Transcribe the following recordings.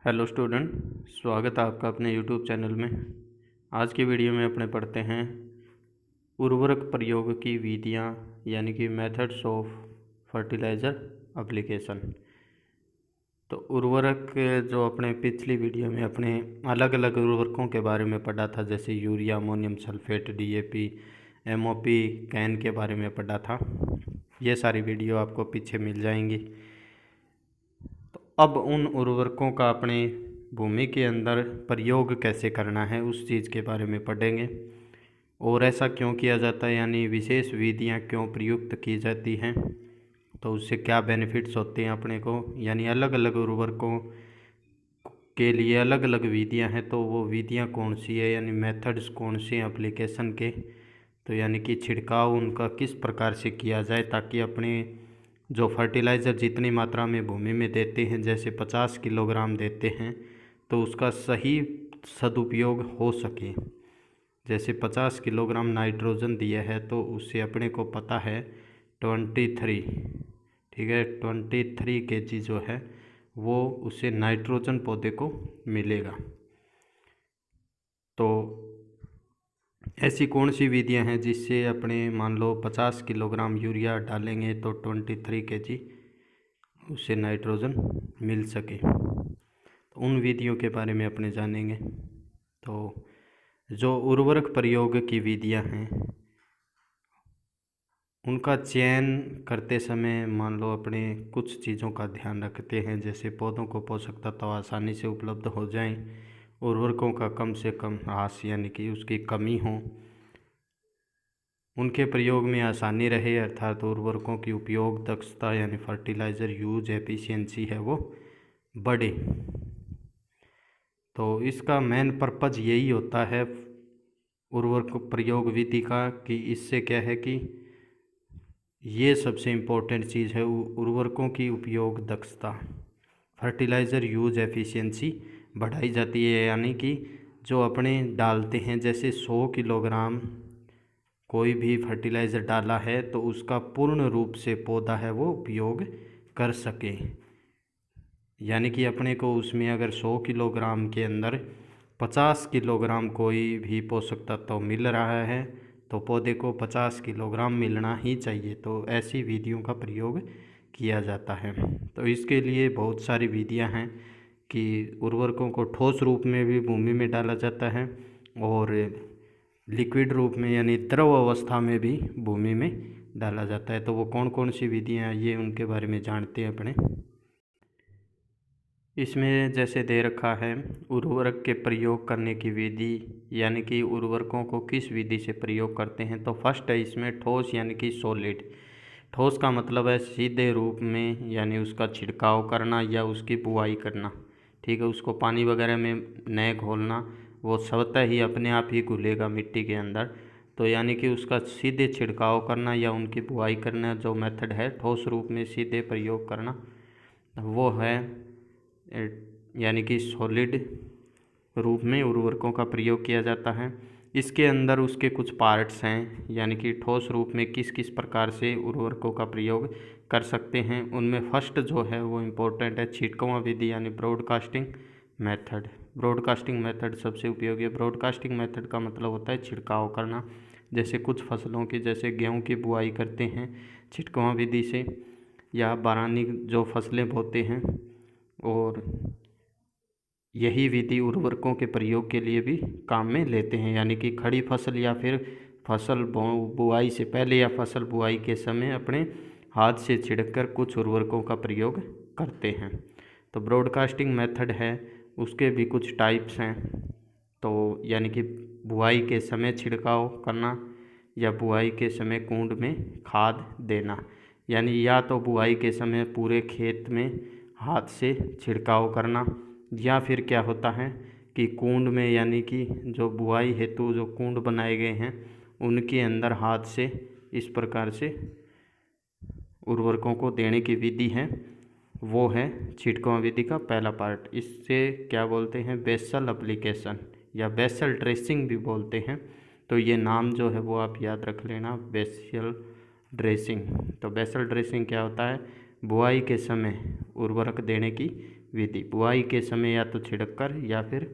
Hello student, स्वागत है आपका अपने यूट्यूब चैनल में। आज की वीडियो में अपने पढ़ते हैं उर्वरक प्रयोग की विधियाँ यानी कि मेथड्स ऑफ फर्टिलाइज़र एप्लीकेशन। तो उर्वरक जो अपने पिछली वीडियो में अपने अलग अलग उर्वरकों के बारे में पढ़ा था, जैसे urea, ammonium sulphate, DAP, MOP, can के बारे में पढ़ा था। ये सारी वीडियो आपको पीछे मिल जाएंगी। अब उन उर्वरकों का अपने भूमि के अंदर प्रयोग कैसे करना है उस चीज़ के बारे में पढ़ेंगे, और ऐसा क्यों किया जाता है, यानी विशेष विधियाँ क्यों प्रयुक्त की जाती हैं, तो उससे क्या बेनिफिट्स होते हैं अपने को, यानी अलग अलग उर्वरकों के लिए अलग अलग विधियाँ हैं, तो वो विधियाँ कौन सी है, यानी मेथड्स कौन से हैं एप्लीकेशन के। तो यानी कि छिड़काव उनका किस प्रकार से किया जाए ताकि अपने जो फर्टिलाइज़र जितनी मात्रा में भूमि में देते हैं, जैसे 50 किलोग्राम देते हैं, तो उसका सही सदुपयोग हो सके। जैसे 50 किलोग्राम नाइट्रोजन दिया है तो उससे अपने को पता है 23, ठीक है, 23 kg जो है वो उससे नाइट्रोजन पौधे को मिलेगा। तो ऐसी कौन सी विधियां हैं जिससे अपने मान लो 50 किलोग्राम यूरिया डालेंगे तो 23 kg उससे नाइट्रोजन मिल सके, तो उन विधियों के बारे में अपने जानेंगे। तो जो उर्वरक प्रयोग की विधियां हैं उनका चयन करते समय मान लो अपने कुछ चीज़ों का ध्यान रखते हैं, जैसे पौधों को पोषक तत्व आसानी से उपलब्ध हो जाएं, उर्वरकों का कम से कम ह्रास यानी कि उसकी कमी हो, उनके प्रयोग में आसानी रहे, अर्थात उर्वरकों की उपयोग दक्षता यानी फर्टिलाइज़र यूज एफिशिएंसी है वो बढ़े। तो इसका मेन पर्पज़ यही होता है उर्वरक प्रयोग विधि का कि इससे क्या है कि ये सबसे इम्पोर्टेंट चीज़ है, उर्वरकों की उपयोग दक्षता फर्टिलाइज़र यूज एफिशिएंसी बढ़ाई जाती है। यानी कि जो अपने डालते हैं, जैसे 100 किलोग्राम कोई भी फर्टिलाइज़र डाला है तो उसका पूर्ण रूप से पौधा है वो उपयोग कर सके। यानी कि अपने को उसमें अगर 100 किलोग्राम के अंदर 50 किलोग्राम कोई भी पोषक तत्व मिल रहा है तो पौधे को 50 किलोग्राम मिलना ही चाहिए। तो ऐसी विधियों का प्रयोग किया जाता है। तो इसके लिए बहुत सारी विधियां हैं कि उर्वरकों को ठोस रूप में भी भूमि में डाला जाता है और लिक्विड रूप में यानी द्रव अवस्था में भी भूमि में डाला जाता है। तो वो कौन कौन सी विधियाँ ये उनके बारे में जानते हैं अपने। इसमें जैसे दे रखा है उर्वरक के प्रयोग करने की विधि, यानी कि उर्वरकों को किस विधि से प्रयोग करते हैं। तो फर्स्ट है इसमें ठोस यानी कि सॉलिड। ठोस का मतलब है सीधे रूप में, यानी उसका छिड़काव करना या उसकी बुआई करना, ठीक है, उसको पानी वगैरह में न घोलना, वो स्वतः ही अपने आप ही घुलेगा मिट्टी के अंदर। तो यानी कि उसका सीधे छिड़काव करना या उनकी बुआई करना जो मेथड है ठोस रूप में सीधे प्रयोग करना, वो है यानी कि सॉलिड रूप में उर्वरकों का प्रयोग किया जाता है। इसके अंदर उसके कुछ पार्ट्स हैं, यानी कि ठोस रूप में किस किस प्रकार से उर्वरकों का प्रयोग कर सकते हैं। उनमें फर्स्ट जो है वो इम्पोर्टेंट है छिड़काव विधि यानी ब्रॉडकास्टिंग मेथड। ब्रॉडकास्टिंग मेथड सबसे उपयोगी है। ब्रॉडकास्टिंग मेथड का मतलब होता है छिड़काव करना। जैसे कुछ फसलों की, जैसे गेहूँ की बुआई करते हैं छिड़काव विधि से, या बारानी जो फसलें बोते हैं, और यही विधि उर्वरकों के प्रयोग के लिए भी काम में लेते हैं। यानी कि खड़ी फसल या फिर फसल बुआई से पहले या फसल बुआई के समय अपने हाथ से छिड़ककर कुछ उर्वरकों का प्रयोग करते हैं। तो ब्रॉडकास्टिंग मेथड है, उसके भी कुछ टाइप्स हैं। तो यानी कि बुआई के समय छिड़काव करना या बुआई के समय कूंड में खाद देना, यानी या तो बुआई के समय पूरे खेत में हाथ से छिड़काव करना, या फिर क्या होता है कि कूंड में, यानी कि जो बुआई हेतु जो कूंड बनाए गए हैं उनके अंदर हाथ से इस प्रकार से उर्वरकों को देने की विधि है, वो है छिड़काव विधि का पहला पार्ट। इससे क्या बोलते हैं, बेसल एप्लीकेशन या बेसल ड्रेसिंग भी बोलते हैं। तो ये नाम जो है वो आप याद रख लेना, बेसल ड्रेसिंग। तो बेसल ड्रेसिंग क्या होता है, बुआई के समय उर्वरक देने की विधि। बुआई के समय या तो छिड़ककर या फिर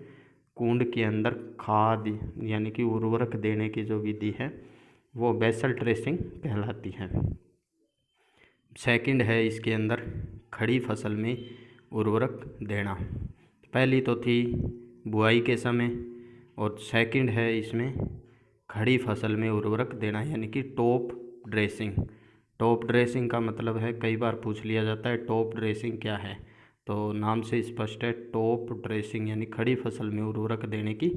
कुंड के अंदर खाद यानी कि उर्वरक देने की जो विधि है वो बेसल ड्रेसिंग कहलाती है। सेकंड है इसके अंदर खड़ी फसल में उर्वरक देना। पहली तो थी बुआई के समय और सेकंड है इसमें खड़ी फसल में उर्वरक देना यानी कि टॉप ड्रेसिंग। टॉप ड्रेसिंग का मतलब है, कई बार पूछ लिया जाता है टॉप ड्रेसिंग क्या है, तो नाम से स्पष्ट है, टॉप ड्रेसिंग यानी खड़ी फसल में उर्वरक देने की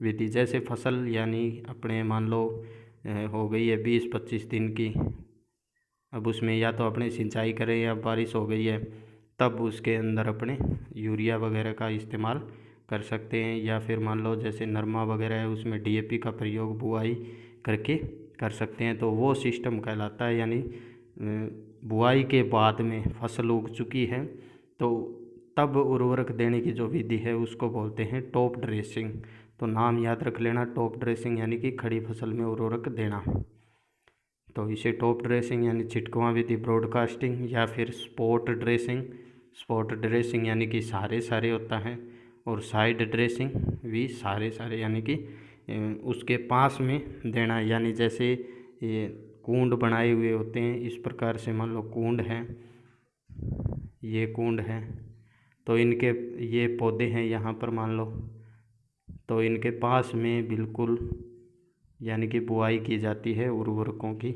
विधि। जैसे फसल यानी अपने मान लो हो गई है 20-25 दिन की, अब उसमें या तो अपने सिंचाई करें या बारिश हो गई है तब उसके अंदर अपने यूरिया वगैरह का इस्तेमाल कर सकते हैं, या फिर मान लो जैसे नरमा वगैरह है उसमें डीएपी का प्रयोग बुआई करके कर सकते हैं, तो वो सिस्टम कहलाता है। यानी बुआई के बाद में फसल उग चुकी है तो तब उर्वरक देने की जो विधि है उसको बोलते हैं टॉप ड्रेसिंग। तो नाम याद रख लेना, टॉप ड्रेसिंग यानी कि खड़ी फसल में उर्वरक देना। तो इसे टॉप ड्रेसिंग यानी छिटकुआं विधि, ब्रॉडकास्टिंग या फिर स्पॉट ड्रेसिंग। स्पॉट ड्रेसिंग यानी कि सारे सारे होता है, और साइड ड्रेसिंग भी सारे सारे यानी कि उसके पास में देना। यानी जैसे ये कूंड बनाए हुए होते हैं, इस प्रकार से मान लो कूंड है, ये कूंड है, तो इनके ये पौधे हैं यहाँ पर मान लो, तो इनके पास में बिल्कुल यानी कि बुआई की जाती है उर्वरकों की,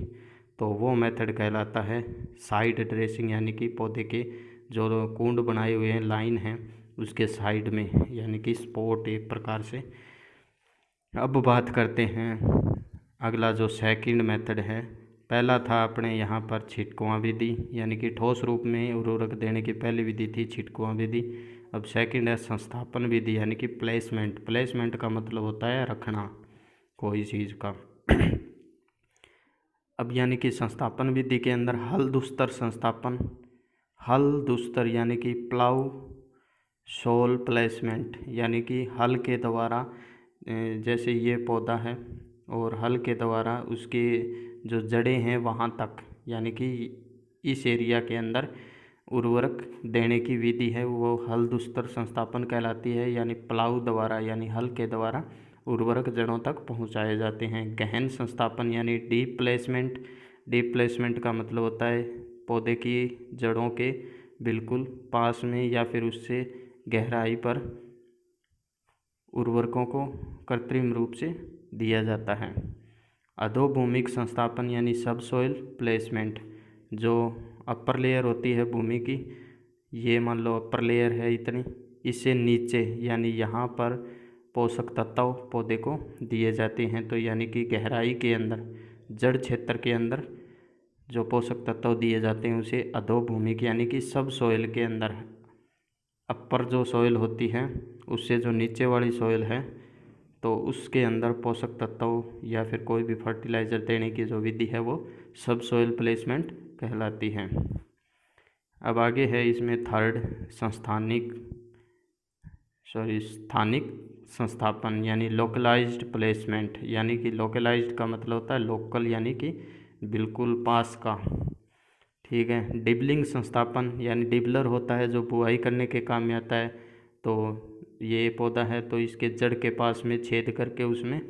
तो वो मेथड कहलाता है साइड ड्रेसिंग। यानी कि पौधे के जो कूंड बनाए हुए हैं, लाइन है, उसके साइड में यानी कि स्पॉट एक प्रकार से। अब बात करते हैं अगला जो सेकंड मेथड है। पहला था अपने यहाँ पर छिटकुआं विधि, यानी कि ठोस रूप में उर्वरक देने की पहली विधि थी छिटकुआं विधि। अब सेकंड है संस्थापन विधि यानी कि प्लेसमेंट। प्लेसमेंट का मतलब होता है रखना कोई चीज़ का। अब यानी कि संस्थापन विधि के अंदर हल दुस्तर संस्थापन, हल दुस्तर यानी कि प्लाउ सोल प्लेसमेंट, यानी कि हल के द्वारा जैसे ये पौधा है और हल के द्वारा उसके जो जड़ें हैं वहाँ तक, यानी कि इस एरिया के अंदर उर्वरक देने की विधि है वो हल दुस्तर संस्थापन कहलाती है। यानी प्लाऊ द्वारा यानी हल के द्वारा उर्वरक जड़ों तक पहुँचाए जाते हैं। गहन संस्थापन यानी डीप प्लेसमेंट। डीप प्लेसमेंट का मतलब होता है पौधे की जड़ों के बिल्कुल पास में या फिर उससे गहराई पर उर्वरकों को कृत्रिम रूप से दिया जाता है। अधोभूमिक संस्थापन यानी सब सोइल प्लेसमेंट, जो अपर लेयर होती है भूमि की, ये मान लो अपर लेयर है इतनी, इससे नीचे यानी यहाँ पर पोषक तत्व पौधे को दिए जाते हैं। तो यानी कि गहराई के अंदर जड़ क्षेत्र के अंदर जो पोषक तत्व दिए जाते हैं उसे अधोभूमिक यानी कि सब सोइल के अंदर, अपर जो सोइल होती है उससे जो नीचे वाली सोइल है तो उसके अंदर पोषक तत्व या फिर कोई भी फर्टिलाइज़र देने की जो विधि है वो सब सोइल प्लेसमेंट कहलाती है। अब आगे है इसमें थर्ड स्थानिक संस्थापन यानी लोकलाइज्ड प्लेसमेंट। यानी कि लोकलाइज्ड का मतलब होता है लोकल यानी कि बिल्कुल पास का, ठीक है। डिबलिंग संस्थापन यानी डिबलर होता है जो बुआई करने के काम में आता है। तो ये पौधा है तो इसके जड़ के पास में छेद करके उसमें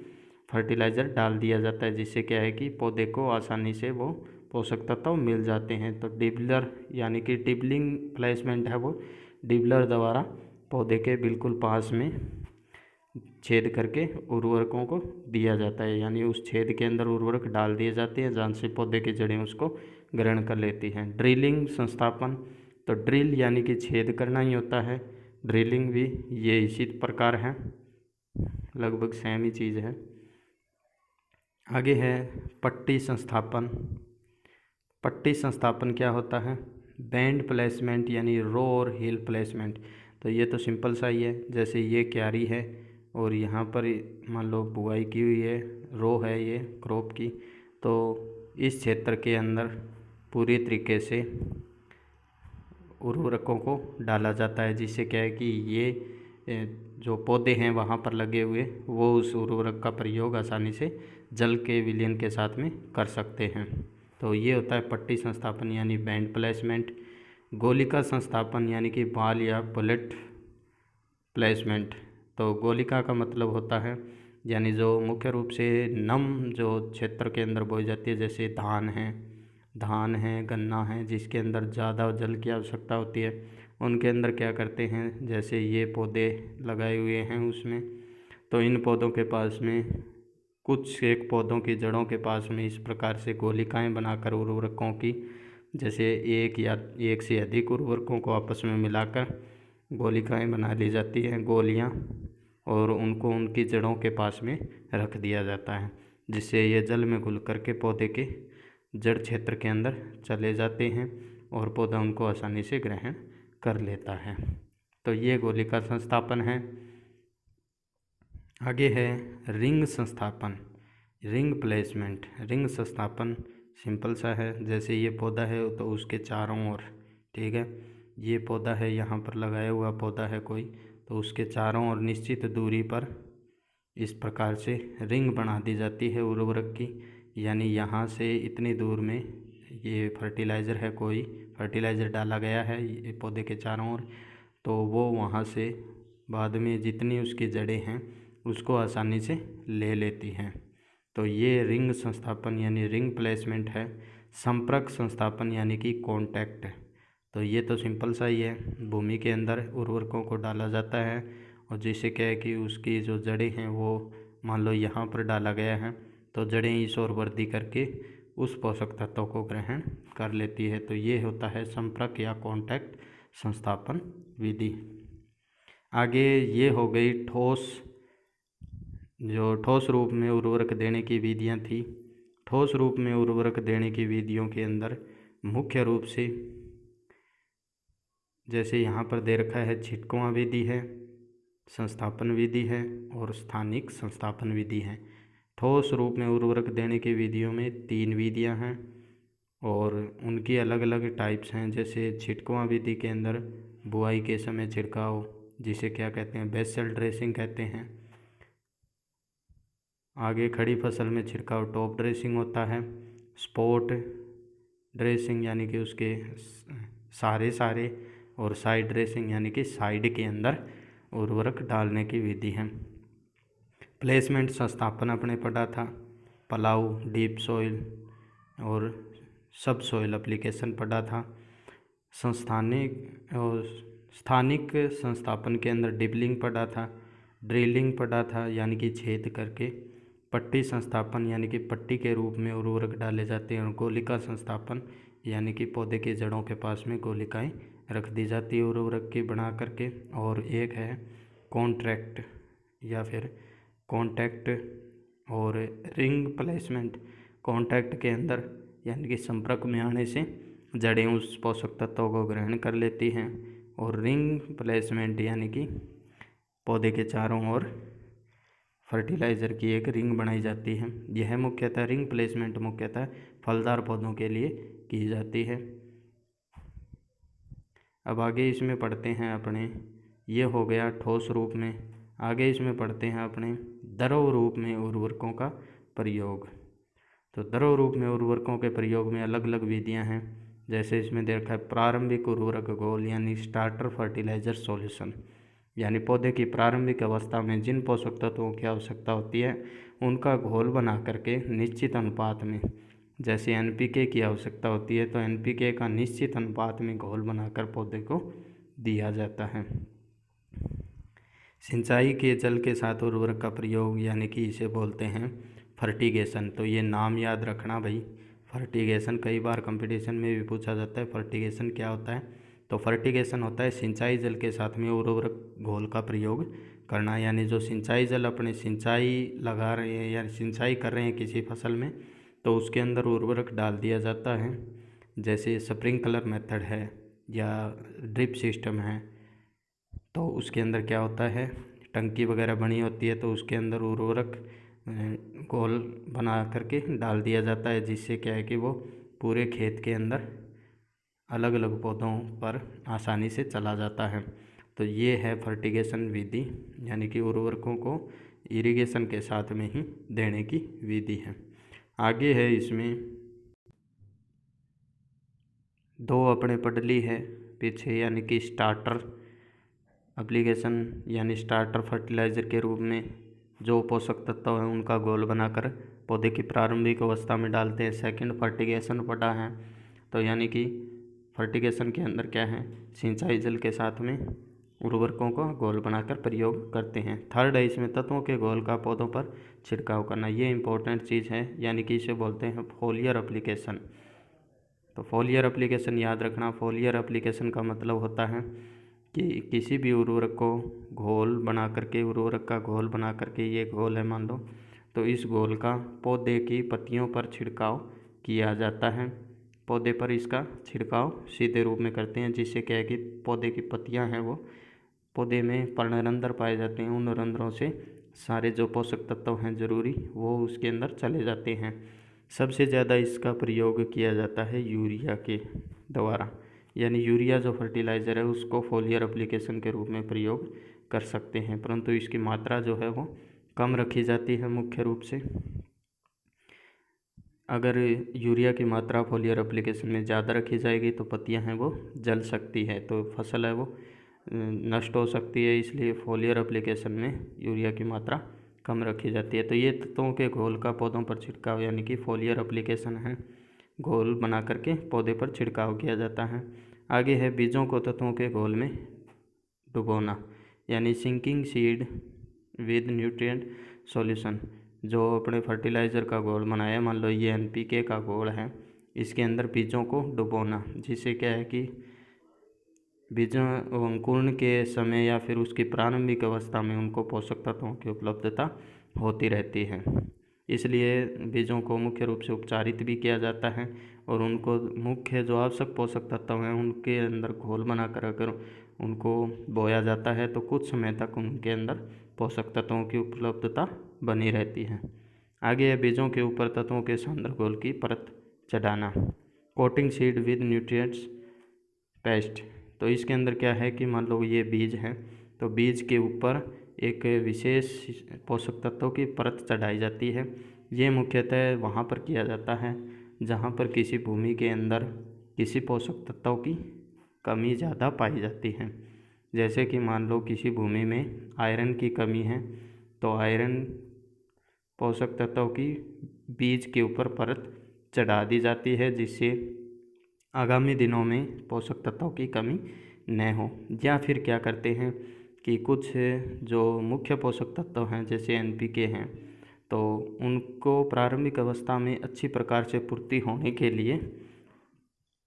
फर्टिलाइज़र डाल दिया जाता है, जिससे क्या है कि पौधे को आसानी से वो पोषक तत्व मिल जाते हैं। तो डिबलर यानी कि डिबलिंग प्लेसमेंट है वो डिबलर द्वारा पौधे के बिल्कुल पास में छेद करके उर्वरकों को दिया जाता है, यानी उस छेद के अंदर उर्वरक डाल दिए जाते हैं जहाँ से पौधे की जड़ें उसको ग्रहण कर लेती हैं। ड्रिलिंग संस्थापन, तो ड्रिल यानी कि छेद करना ही होता है, ड्रिलिंग भी ये इसी प्रकार है, लगभग सेम ही चीज़ है। आगे है पट्टी संस्थापन। पट्टी संस्थापन क्या होता है? बैंड प्लेसमेंट यानी रो और हिल प्लेसमेंट। तो ये तो सिंपल सा ही है, जैसे ये क्यारी है और यहाँ पर मान लो बुआई की हुई है, रो है ये क्रॉप की, तो इस क्षेत्र के अंदर पूरी तरीके से उर्वरकों को डाला जाता है, जिससे क्या है कि ये जो पौधे हैं वहाँ पर लगे हुए वो उस उर्वरक का प्रयोग आसानी से जल के विलयन के साथ में कर सकते हैं। तो ये होता है पट्टी संस्थापन यानी बैंड प्लेसमेंट। गोलिका संस्थापन यानी कि बॉल या बुलेट प्लेसमेंट। तो गोलिका का मतलब होता है यानी जो मुख्य रूप से नम जो क्षेत्र के अंदर बोई जाती है, जैसे धान है, गन्ना है, जिसके अंदर ज़्यादा जल की आवश्यकता होती है, उनके अंदर क्या करते हैं, जैसे ये पौधे लगाए हुए हैं उसमें, तो इन पौधों के पास में कुछ एक पौधों की जड़ों के पास में इस प्रकार से गोलिकाएं बनाकर उर्वरकों की, जैसे एक या एक से अधिक उर्वरकों को आपस में मिलाकर गोलिकाएं बना ली जाती हैं, गोलियां, और उनको उनकी जड़ों के पास में रख दिया जाता है, जिससे ये जल में घुल करके पौधे के जड़ क्षेत्र के अंदर चले जाते हैं और पौधा उनको आसानी से ग्रहण कर लेता है। तो ये गोलिका संस्थापन है। आगे है रिंग संस्थापन, रिंग प्लेसमेंट। रिंग संस्थापन सिंपल सा है, जैसे ये पौधा है तो उसके चारों ओर, ठीक है, ये पौधा है, यहाँ पर लगाया हुआ पौधा है कोई, तो उसके चारों ओर निश्चित दूरी पर इस प्रकार से रिंग बना दी जाती है उर्वरक की, यानी यहाँ से इतनी दूर में ये फर्टिलाइज़र है, कोई फर्टिलाइज़र डाला गया है ये पौधे के चारों ओर, तो वो वहाँ से बाद में जितनी उसकी जड़ें हैं उसको आसानी से ले लेती हैं। तो ये रिंग संस्थापन यानी रिंग प्लेसमेंट है। संपर्क संस्थापन यानी कि कॉन्टैक्ट। तो ये तो सिंपल सा ही है, भूमि के अंदर उर्वरकों को डाला जाता है और जिससे क्या है कि उसकी जो जड़ें हैं वो मान लो यहाँ पर डाला गया है, तो जड़ें इस ओर वृद्धि करके उस पोषक तत्वों को ग्रहण कर लेती है। तो ये होता है संपर्क या कॉन्टैक्ट संस्थापन विधि। आगे ये हो गई ठोस रूप में उर्वरक देने की विधियाँ थी। ठोस रूप में उर्वरक देने की विधियों के अंदर मुख्य रूप से जैसे यहाँ पर दे रखा है छिटकुआं विधि है, संस्थापन विधि है और स्थानिक संस्थापन विधि है। ठोस रूप में उर्वरक देने की विधियों में 3 विधियाँ हैं और उनकी अलग अलग टाइप्स हैं। जैसे छिटकुआं विधि के अंदर बुआई के समय छिड़काव, जिसे क्या कहते हैं, बेसल ड्रेसिंग कहते हैं। आगे खड़ी फसल में छिड़काव टॉप ड्रेसिंग होता है। स्पॉट ड्रेसिंग यानी कि उसके सारे और साइड ड्रेसिंग यानी कि साइड के अंदर उर्वरक डालने की विधि है। प्लेसमेंट संस्थापन अपने पढ़ा था, पलाऊ, डीप सॉइल और सब सॉइल एप्लीकेशन पढ़ा था। स्थानिक संस्थापन के अंदर डिबलिंग पढ़ा था, ड्रिलिंग पढ़ा था यानी कि छेद करके, पट्टी संस्थापन यानी कि पट्टी के रूप में उर्वरक डाले जाते हैं, और गोलिका संस्थापन यानी कि पौधे की जड़ों के पास में गोलिकाएं रख दी जाती है उर्वरक की बना करके। और एक है कॉन्ट्रैक्ट या फिर कॉन्टैक्ट और रिंग प्लेसमेंट। कॉन्टैक्ट के अंदर यानी कि संपर्क में आने से जड़ें उस पोषक तत्वों को ग्रहण कर लेती हैं, और रिंग प्लेसमेंट यानी कि पौधे के चारों ओर फर्टिलाइज़र की एक रिंग बनाई जाती है। यह मुख्यतः रिंग प्लेसमेंट मुख्यतः फलदार पौधों के लिए की जाती है। अब आगे इसमें पढ़ते हैं अपने, ये हो गया ठोस रूप में। आगे इसमें पढ़ते हैं अपने द्रव रूप में उर्वरकों का प्रयोग। तो द्रव रूप में उर्वरकों के प्रयोग में अलग अलग विधियां हैं। जैसे इसमें देखा है प्रारंभिक उर्वरक घोल यानी स्टार्टर फर्टिलाइज़र सॉल्यूशन, यानी पौधे की प्रारंभिक अवस्था में जिन पोषक तत्वों की आवश्यकता होती है उनका घोल बना करके निश्चित अनुपात में, जैसे एनपीके की आवश्यकता होती है तो एनपीके का निश्चित अनुपात में घोल बनाकर पौधे को दिया जाता है। सिंचाई के जल के साथ उर्वरक का प्रयोग यानी कि इसे बोलते हैं फर्टिगेशन। तो ये नाम याद रखना भाई, फर्टिगेशन कई बार कंपटीशन में भी पूछा जाता है। फर्टिगेशन क्या होता है? तो फर्टिगेशन होता है सिंचाई जल के साथ में उर्वरक घोल का प्रयोग करना, यानी जो सिंचाई जल अपने सिंचाई लगा रहे हैं या सिंचाई कर रहे हैं किसी फसल में, तो उसके अंदर उर्वरक डाल दिया जाता है। जैसे स्प्रिंकलर मेथड है या ड्रिप सिस्टम है, तो उसके अंदर क्या होता है, टंकी वगैरह बनी होती है तो उसके अंदर उर्वरक घोल बना करके डाल दिया जाता है, जिससे क्या है कि वो पूरे खेत के अंदर अलग अलग पौधों पर आसानी से चला जाता है। तो ये है फर्टिगेशन विधि, यानी कि उर्वरकों को इरिगेशन के साथ में ही देने की विधि है। आगे है इसमें दो अपने पढ़ ली है पीछे, यानी कि स्टार्टर एप्लीकेशन यानी स्टार्टर फर्टिलाइज़र के रूप में जो पोषक तत्व हैं उनका घोल बनाकर पौधे की प्रारंभिक अवस्था में डालते हैं। सेकंड फर्टिगेशन पढ़ा है, तो यानी कि फर्टिगेशन के अंदर क्या है, सिंचाई जल के साथ में उर्वरकों का घोल बनाकर प्रयोग करते हैं। थर्ड है इसमें तत्वों के घोल का पौधों पर छिड़काव करना, ये इंपॉर्टेंट चीज़ है, यानी कि इसे बोलते हैं फोलियर एप्लीकेशन। तो फोलियर एप्लीकेशन याद रखना। फोलियर एप्लीकेशन का मतलब होता है कि किसी भी उर्वरक को घोल बना करके, उर्वरक का घोल बना करके, ये घोल है मान लो, तो इस घोल का पौधे की पत्तियों पर छिड़काव किया जाता है। पौधे पर इसका छिड़काव सीधे रूप में करते हैं, जिससे क्या है कि पौधे की पत्तियां हैं वो, पौधे में पर्णरंध्र पाए जाते हैं, उन रंध्रों से सारे जो पोषक तत्व हैं जरूरी वो उसके अंदर चले जाते हैं। सबसे ज़्यादा इसका प्रयोग किया जाता है यूरिया के द्वारा, यानी यूरिया जो फर्टिलाइज़र है उसको फोलियर एप्लीकेशन के रूप में प्रयोग कर सकते हैं, परंतु इसकी मात्रा जो है वो कम रखी जाती है मुख्य रूप से। अगर यूरिया की मात्रा फोलियर एप्लीकेशन में ज़्यादा रखी जाएगी तो पत्तियां हैं वो जल सकती है, तो फसल है वो नष्ट हो सकती है, इसलिए फोलियर एप्लीकेशन में यूरिया की मात्रा कम रखी जाती है। तो ये तत्वों के घोल का पौधों पर छिड़काव यानी कि फोलियर एप्लीकेशन है, घोल बना करके पौधे पर छिड़काव किया जाता है। आगे है बीजों को तत्वों के घोल में डुबोना, यानी sinking seed with nutrient solution. जो अपने फर्टिलाइज़र का घोल बनाया, मान लो ये NPK का घोल है, इसके अंदर बीजों को डुबोना, जिससे क्या है कि बीजों अंकुरण के समय या फिर उसकी प्रारंभिक अवस्था में उनको पोषक तत्वों की उपलब्धता होती रहती है। इसलिए बीजों को मुख्य रूप से उपचारित भी किया जाता है और उनको मुख्य जो आवश्यक पोषक तत्व हैं उनके अंदर घोल बनाकर अगर उनको बोया जाता है तो कुछ समय तक उनके अंदर पोषक तत्वों की उपलब्धता बनी रहती है। आगे है बीजों के ऊपर तत्वों के सांद्र घोल की परत चढ़ाना, coating seed with nutrients paste. तो इसके अंदर क्या है कि मान लो ये बीज है, तो बीज के ऊपर एक विशेष पोषक तत्वों की परत चढ़ाई जाती है। ये मुख्यतः वहाँ पर किया जाता है जहाँ पर किसी भूमि के अंदर किसी पोषक तत्वों की कमी ज़्यादा पाई जाती है। जैसे कि मान लो किसी भूमि में आयरन की कमी है, तो आयरन पोषक तत्वों की बीज के ऊपर परत चढ़ा दी जाती है, जिससे आगामी दिनों में पोषक तत्वों की कमी न हो। या फिर क्या करते हैं कि कुछ जो मुख्य पोषक तत्व हैं जैसे NPK हैं, तो उनको प्रारंभिक अवस्था में अच्छी प्रकार से पूर्ति होने के लिए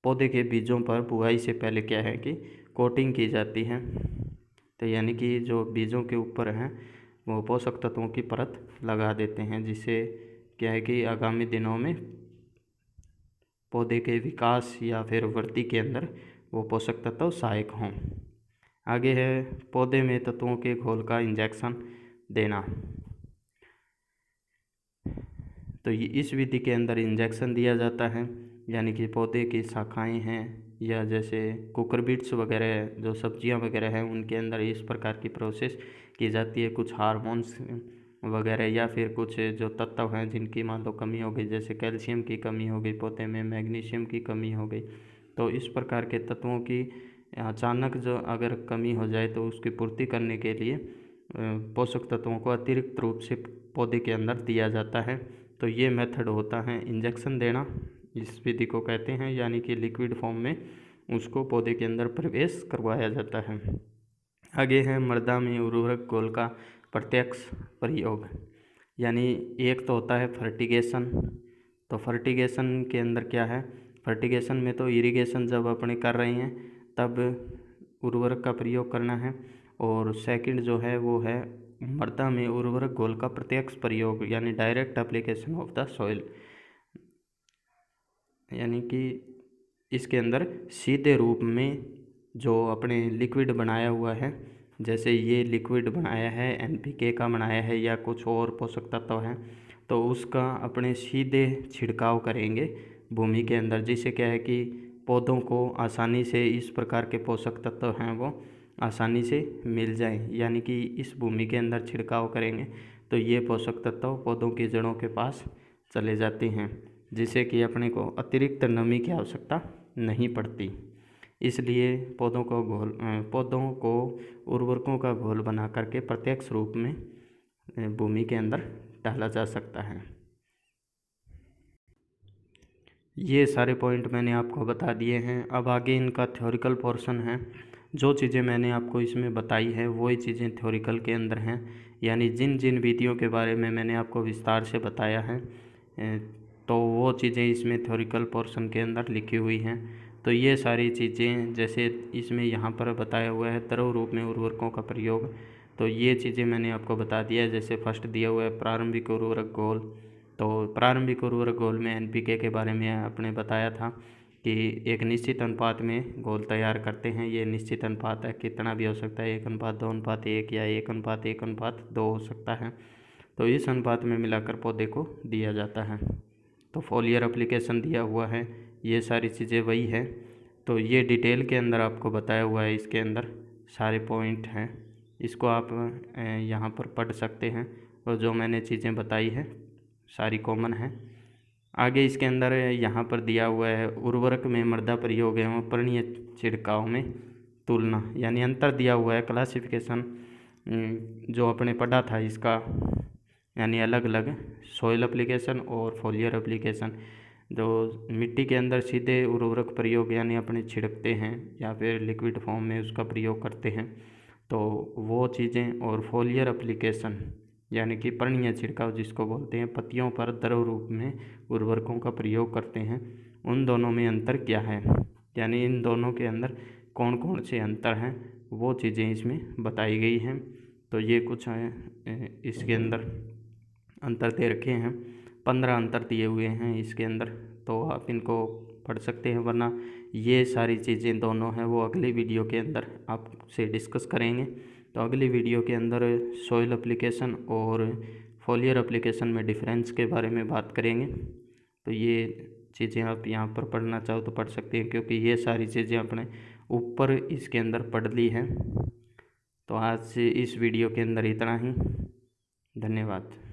पौधे के बीजों पर बुआई से पहले क्या है कि कोटिंग की जाती है। तो यानी कि जो बीजों के ऊपर हैं वो पोषक तत्वों की परत लगा देते हैं, जिससे क्या है कि आगामी दिनों में पौधे के विकास या फिर वृद्धि के अंदर वो पोषक तत्व सहायक हों। आगे है पौधे में तत्वों के घोल का इंजेक्शन देना। तो ये इस विधि के अंदर इंजेक्शन दिया जाता है, यानी कि पौधे की शाखाएं हैं या जैसे कुकुरबिट्स वगैरह जो सब्जियां वगैरह हैं उनके अंदर इस प्रकार की प्रोसेस की जाती है। कुछ हार्मोन्स वगैरह या फिर कुछ जो तत्व हैं जिनकी मान लो कमी हो गई, जैसे कैल्शियम की कमी हो गई पौधे में, मैग्नीशियम की कमी हो गई, तो इस प्रकार के तत्वों की अचानक जो अगर कमी हो जाए तो उसकी पूर्ति करने के लिए पोषक तत्वों को अतिरिक्त रूप से पौधे के अंदर दिया जाता है। तो ये मेथड होता है इंजेक्शन देना, इस विधि को कहते हैं, यानी कि लिक्विड फॉर्म में उसको पौधे के अंदर प्रवेश करवाया जाता है। आगे है मृदा में उर्वरक घोल का प्रत्यक्ष प्रयोग, यानी एक तो होता है फर्टिगेशन। तो फर्टिगेशन के अंदर क्या है, फर्टिगेशन में तो इरिगेशन जब अपने कर रहे हैं तब उर्वरक का प्रयोग करना है, और सेकंड जो है वो है मृदा में उर्वरक घोल का प्रत्यक्ष प्रयोग, यानी direct application of the soil, यानी कि इसके अंदर सीधे रूप में जो अपने लिक्विड बनाया हुआ है, जैसे ये लिक्विड बनाया है NPK का बनाया है या कुछ और पोषक तत्व हैं, तो उसका अपने सीधे छिड़काव करेंगे भूमि के अंदर, जिससे क्या है कि पौधों को आसानी से इस प्रकार के पोषक तत्व हैं वो आसानी से मिल जाएं। यानी कि इस भूमि के अंदर छिड़काव करेंगे तो ये पोषक तत्व पौधों की जड़ों के पास चले जाते हैं, जिससे कि अपने को अतिरिक्त नमी की आवश्यकता नहीं पड़ती। इसलिए पौधों को उर्वरकों का घोल बना करके प्रत्यक्ष रूप में भूमि के अंदर डाला जा सकता है। ये सारे पॉइंट मैंने आपको बता दिए हैं। अब आगे इनका थ्योरिकल पोर्शन है। जो चीज़ें मैंने आपको इसमें बताई है वही चीज़ें थ्योरिकल के अंदर हैं, यानी जिन जिन विधियों के बारे में मैंने आपको विस्तार से बताया है तो वो चीज़ें इसमें थ्योरिकल पोर्शन के अंदर लिखी हुई हैं। तो ये सारी चीज़ें जैसे इसमें यहाँ पर बताया हुआ है द्रव रूप में उर्वरकों का प्रयोग, तो ये चीज़ें मैंने आपको बता दिया है। जैसे फर्स्ट दिया हुआ है प्रारंभिक उर्वरक घोल, तो प्रारंभिक उर्वरक घोल में एनपीके के बारे में आपने बताया था कि एक निश्चित अनुपात में घोल तैयार करते हैं। ये निश्चित अनुपात है, कितना भी हो सकता है, 1:2:1 या 1:1:2 हो सकता है। तो इस अनुपात में मिलाकर पौधे को दिया जाता है। तो फोलियर एप्लीकेशन दिया हुआ है, ये सारी चीज़ें वही है। तो ये डिटेल के अंदर आपको बताया हुआ है, इसके अंदर सारे पॉइंट हैं, इसको आप यहाँ पर पढ़ सकते हैं। और जो मैंने चीज़ें बताई है सारी कॉमन है। आगे इसके अंदर यहाँ पर दिया हुआ है उर्वरक में मृदा प्रयोग एवं पर्णीय छिड़काव में तुलना, यानी अंतर दिया हुआ है क्लासिफिकेशन जो आपने पढ़ा था इसका, यानी अलग अलग सॉइल एप्लीकेशन और फोलियर एप्लीकेशन। जो मिट्टी के अंदर सीधे उर्वरक प्रयोग यानी अपने छिड़कते हैं या फिर लिक्विड फॉर्म में उसका प्रयोग करते हैं, तो वो चीज़ें, और फोलियर एप्लीकेशन यानी कि पर्णीय छिड़काव जिसको बोलते हैं, पत्तियों पर द्रव रूप में उर्वरकों का प्रयोग करते हैं, उन दोनों में अंतर क्या है, यानी इन दोनों के अंदर कौन कौन से अंतर हैं वो चीज़ें इसमें बताई गई हैं। तो ये कुछ इसके अंदर अंतर दे रखे हैं, 15 अंतर दिए हुए हैं इसके अंदर, तो आप इनको पढ़ सकते हैं। वरना ये सारी चीज़ें दोनों हैं वो अगले वीडियो के अंदर आपसे डिस्कस करेंगे। तो अगली वीडियो के अंदर सॉइल एप्लीकेशन और फोलियर एप्लीकेशन में डिफरेंस के बारे में बात करेंगे। तो ये चीज़ें आप यहाँ पर पढ़ना चाहो तो पढ़ सकते हैं, क्योंकि ये सारी चीज़ें अपने ऊपर इसके अंदर पढ़ ली हैं। तो आज से इस वीडियो के अंदर इतना ही। धन्यवाद।